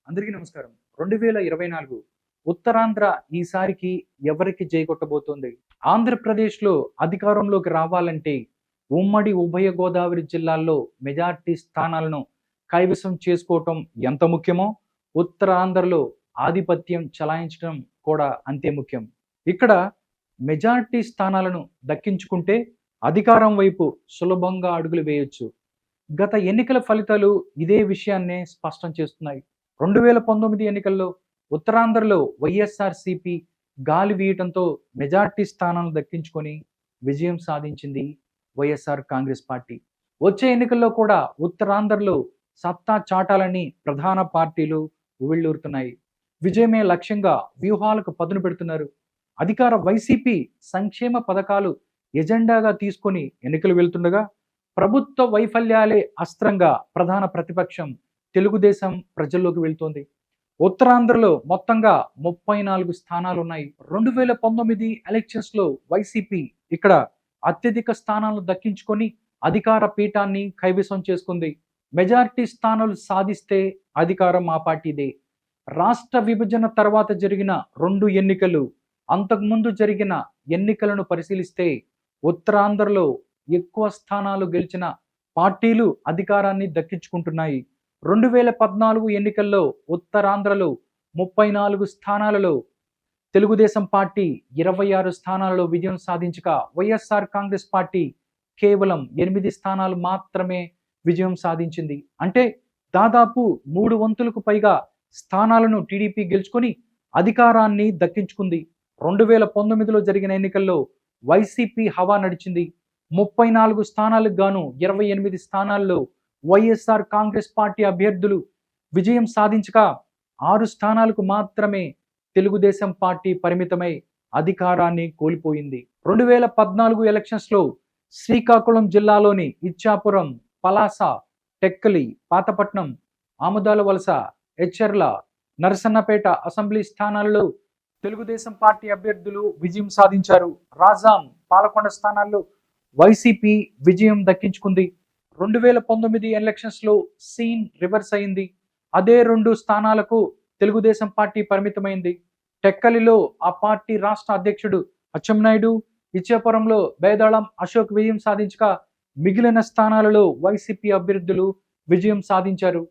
అందరికీ నమస్కారం. 2024 ఉత్తరాంధ్ర ఈసారికి ఎవరికి జై కొట్టబోతోంది? ఆంధ్రప్రదేశ్‌లో అధికారంలోకి రావాలంటే ఉమ్మడి ఉభయ గోదావరి జిల్లాల్లో మెజారిటీ స్థానాలను కైవసం చేసుకోవటం ఎంత ముఖ్యమో, ఉత్తరాంధ్రలో ఆధిపత్యం చలాయించడం కూడా అంతే ముఖ్యం. ఇక్కడ మెజారిటీ స్థానాలను దక్కించుకుంటే అధికారం వైపు సులభంగా అడుగులు వేయొచ్చు. గత ఎన్నికల ఫలితాలు ఇదే విషయాన్నే స్పష్టం చేస్తున్నాయి. 2019 ఎన్నికల్లో ఉత్తరాంధ్రలో వైఎస్ఆర్‌సీపీ గాలి వీయటంతో మెజారిటీ స్థానాలను దక్కించుకొని విజయం సాధించింది వైఎస్ఆర్ కాంగ్రెస్ పార్టీ. వచ్చే ఎన్నికల్లో కూడా ఉత్తరాంధ్రలో సత్తా చాటాలని ప్రధాన పార్టీలు ఉవ్విళ్ళూరుతున్నాయి. విజయమే లక్ష్యంగా వ్యూహాలకు పదును పెడుతున్నారు. అధికార వైసీపీ సంక్షేమ పథకాలు ఎజెండాగా తీసుకొని ఎన్నికలు వెళ్తుండగా, ప్రభుత్వ వైఫల్యాలే అస్త్రంగా ప్రధాన ప్రతిపక్షం తెలుగుదేశం ప్రజల్లోకి వెళ్తోంది. ఉత్తరాంధ్రలో మొత్తంగా 34 స్థానాలు ఉన్నాయి. 2019 ఎలక్షన్స్‌లో వైసీపీ ఇక్కడ అత్యధిక స్థానాలను దక్కించుకొని అధికార పీఠాన్ని కైవసం చేసుకుంది. మెజారిటీ స్థానాలు సాధిస్తే అధికారం ఆ పార్టీదే. రాష్ట్ర విభజన తర్వాత జరిగిన 2 ఎన్నికలు, అంతకుముందు జరిగిన ఎన్నికలను పరిశీలిస్తే ఉత్తరాంధ్రలో ఎక్కువ స్థానాలు గెలిచిన పార్టీలు అధికారాన్ని దక్కించుకుంటున్నాయి. 2014 ఎన్నికల్లో ఉత్తరాంధ్రలో 34 స్థానాలలో తెలుగుదేశం పార్టీ 26 స్థానాలలో విజయం సాధించగా, వైఎస్ఆర్ కాంగ్రెస్ పార్టీ కేవలం 8 స్థానాలు మాత్రమే విజయం సాధించింది. అంటే దాదాపు 3 వంతులకు పైగా స్థానాలను టీడీపీ గెలుచుకొని అధికారాన్ని దక్కించుకుంది. 2019లో జరిగిన ఎన్నికల్లో వైసీపీ హవా నడిచింది. 34 స్థానాలకు గాను 28 స్థానాల్లో వైఎస్ఆర్ కాంగ్రెస్ పార్టీ అభ్యర్థులు విజయం సాధించగా, 6 స్థానాలకు మాత్రమే తెలుగుదేశం పార్టీ పరిమితమై అధికారాన్ని కోల్పోయింది. 2014 ఎలక్షన్స్‌లో శ్రీకాకుళం జిల్లాలోని ఇచ్చాపురం, పలాస, టెక్కలి, పాతపట్నం, ఆముదాల వలస, ఎచ్చెర్ల, నరసన్నపేట అసెంబ్లీ స్థానాలలో తెలుగుదేశం పార్టీ అభ్యర్థులు విజయం సాధించారు. రాజాం, పాలకొండ స్థానాల్లో వైసీపీ విజయం దక్కించుకుంది. 2019 ఎలక్షన్స్‌లో సీన్ రివర్స్ అయింది. అదే 2 స్థానాలకు తెలుగుదేశం పార్టీ పరిమితమైంది. టెక్కలిలో ఆ పార్టీ రాష్ట్ర అధ్యక్షుడు అచ్చెన్నాయుడు, ఇచ్చాపురంలో బేదాళం అశోక్ విజయం సాధించగా, మిగిలిన స్థానాలలో వైసీపీ అభ్యర్థులు విజయం సాధించారు.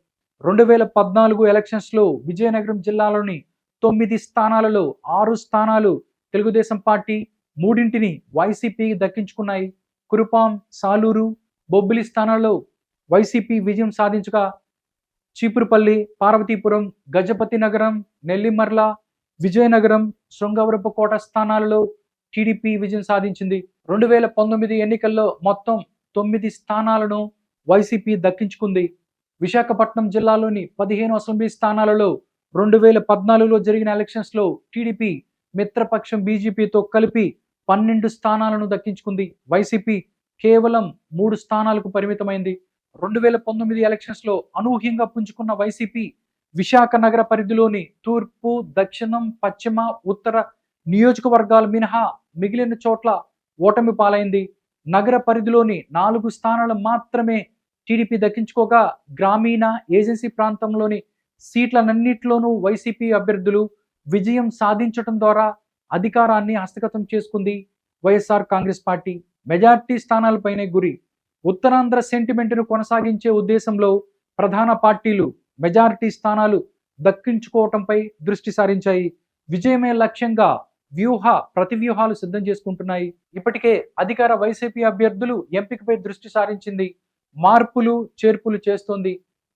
2014 ఎలక్షన్స్‌లో విజయనగరం జిల్లాలోని 9 స్థానాలలో 6 స్థానాలు తెలుగుదేశం పార్టీ, 3 వైసీపీ దక్కించుకున్నాయి. కురుపాం, సాలూరు, బొబ్బిలి స్థానాల్లో వైసీపీ విజయం సాధించగా, చీపురుపల్లి, పార్వతీపురం, గజపతి నగరం, నెల్లిమర్ల, విజయనగరం, శృంగవరపుకోట స్థానాలలో టీడీపీ విజయం సాధించింది. 2019 ఎన్నికల్లో మొత్తం 9 స్థానాలను వైసీపీ దక్కించుకుంది. విశాఖపట్నం జిల్లాలోని 15 అసెంబ్లీ స్థానాలలో 2014లో జరిగిన ఎలక్షన్స్‌లో టీడీపీ మిత్రపక్షం బీజేపీతో కలిపి 12 స్థానాలను దక్కించుకుంది. వైసీపీ కేవలం 3 స్థానాలకు పరిమితమైంది. 2019 ఎలక్షన్స్‌లో అనూహ్యంగా పుంజుకున్న వైసీపీ విశాఖ నగర పరిధిలోని తూర్పు, దక్షిణం, పశ్చిమ, ఉత్తర నియోజకవర్గాలు మినహా మిగిలిన చోట్ల ఓటమి పాలైంది. నగర పరిధిలోని 4 స్థానాలు మాత్రమే టీడీపీ దక్కించుకోగా, గ్రామీణ, ఏజెన్సీ ప్రాంతంలోని సీట్లన్నింటిలోనూ వైసీపీ అభ్యర్థులు విజయం సాధించడం ద్వారా అధికారాన్ని హస్తగతం చేసుకుంది వైఎస్ఆర్ కాంగ్రెస్ పార్టీ. మెజారిటీ స్థానాలపైనే గురి. ఉత్తరాంధ్ర సెంటిమెంట్ను కొనసాగించే ఉద్దేశంలో ప్రధాన పార్టీలు మెజారిటీ స్థానాలు దక్కించుకోవటంపై దృష్టి సారించాయి. విజయమే లక్ష్యంగా ప్రతివ్యూహాలు సిద్ధం చేసుకుంటున్నాయి. ఇప్పటికే అధికార వైసీపీ అభ్యర్థులు ఎంపికపై దృష్టి సారించింది. మార్పులు, చేర్పులు చేస్తోంది.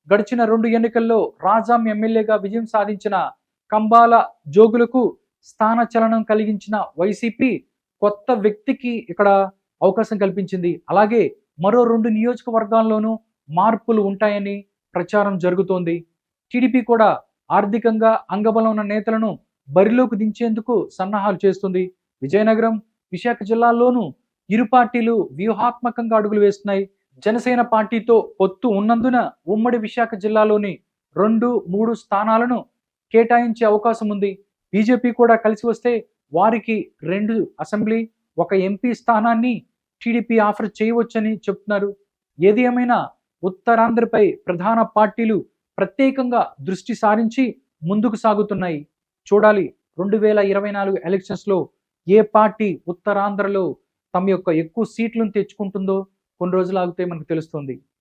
గడిచిన 2 ఎన్నికల్లో రాజాం ఎమ్మెల్యేగా విజయం సాధించిన కంబాల జోగులకు స్థానచలనం కలిగించిన వైసీపీ కొత్త వ్యక్తికి ఇక్కడ అవకాశం కల్పించింది. అలాగే మరో 2 నియోజకవర్గాల్లోనూ మార్పులు ఉంటాయని ప్రచారం జరుగుతోంది. టీడీపీ కూడా ఆర్థికంగా అంగబలం ఉన్న నేతలను బరిలోకి దించేందుకు సన్నాహాలు చేస్తుంది. విజయనగరం, విశాఖ జిల్లాల్లోనూ ఇరు పార్టీలు వ్యూహాత్మకంగా అడుగులు వేస్తున్నాయి. జనసేన పార్టీతో పొత్తు ఉన్నందున ఉమ్మడి విశాఖ జిల్లాలోని 2, 3 స్థానాలను కేటాయించే అవకాశం ఉంది. బీజేపీ కూడా కలిసి వస్తే వారికి 2 అసెంబ్లీ, 1 ఎంపీ స్థానాన్ని టీడీపీ ఆఫర్ చేయవచ్చని చెప్తున్నారు. ఏది ఏమైనా ఉత్తరాంధ్రపై ప్రధాన పార్టీలు ప్రత్యేకంగా దృష్టి సారించి ముందుకు సాగుతున్నాయి. చూడాలి 2024 ఎలక్షన్స్‌లో ఏ పార్టీ ఉత్తరాంధ్రలో తమ యొక్క ఎక్కువ సీట్లను తెచ్చుకుంటుందో కొన్ని రోజులు ఆగితే మనకు తెలుస్తుంది.